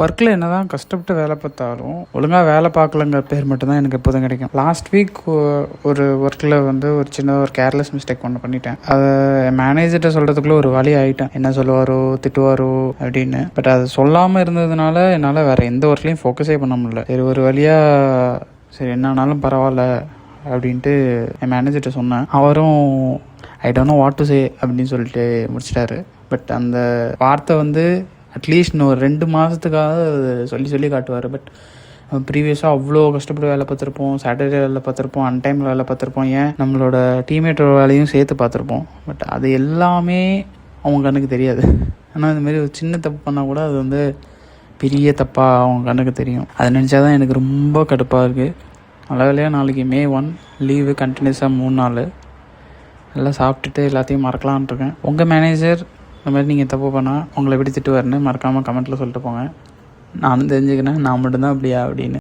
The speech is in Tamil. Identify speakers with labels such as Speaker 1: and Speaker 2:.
Speaker 1: ஒர்க்கில் என்ன தான் கஷ்டப்பட்டு வேலை பார்த்தாலும் ஒழுங்காக வேலை பார்க்கலங்கிற பேர் மட்டும்தான் எனக்கு எப்போதும் கிடைக்கும். லாஸ்ட் வீக் ஒரு ஒர்க்கில் ஒரு சின்ன ஒரு கேர்லெஸ் மிஸ்டேக் ஒன்று பண்ணிட்டேன். அதை மேனேஜர்கிட்ட சொல்கிறதுக்குள்ளே ஒரு வழி ஆகிட்டேன், என்ன சொல்லுவாரோ திட்டுவாரோ அப்படின்னு. பட் அது சொல்லாமல் இருந்ததுனால என்னால் வேறு எந்த ஒர்க்லையும் ஃபோக்கஸே பண்ண முடியல. சரி, ஒரு வழியாக சரி என்னன்னாலும் பரவாயில்ல அப்படின்ட்டு என் மேனேஜர்கிட்ட சொன்னேன். அவரும் I don't know what to say அப்படின்னு சொல்லிட்டு முடிச்சிட்டாரு. பட் அந்த வார்த்தை அட்லீஸ்ட் இன்னும் ஒரு 2 மாதத்துக்காக சொல்லி காட்டுவார். பட் ப்ரீவியஸாக அவ்வளோ கஷ்டப்பட்டு வேலை பார்த்துருப்போம், சாட்டர்டே வேலை பார்த்துருப்போம், அன்டைமில் வேலை பார்த்துருப்போம், ஏன் நம்மளோட டீம்மேட்டோட வேலையும் சேர்த்து பார்த்துருப்போம். பட் அது எல்லாமே அவங்க கண்ணுக்கு தெரியாது. ஆனால் இந்தமாரி ஒரு சின்ன தப்பு பண்ணால் கூட அது பெரிய தப்பாக அவங்க கண்ணுக்கு தெரியும். அதை நினச்சா தான் எனக்கு ரொம்ப கடுப்பாக இருக்குது. நல்ல வேலையாக நாளைக்கு May 1 லீவு, கண்டினியூஸாக 3 நாள் எல்லாம் சாப்பிட்டுட்டு எல்லாத்தையும் மறக்கலான்ட்டு இருக்கேன். உங்கள் மேனேஜர் இந்த மாதிரி நீங்கள் தப்பு பண்ணால் உங்களை எப்படி திட்டுவாருன்னு மறக்காமல் கமெண்ட்டில் சொல்லிட்டு போங்க. நானும் தெரிஞ்சுக்கிறேன் நான் மட்டும்தான் அப்படியா அப்படின்னு.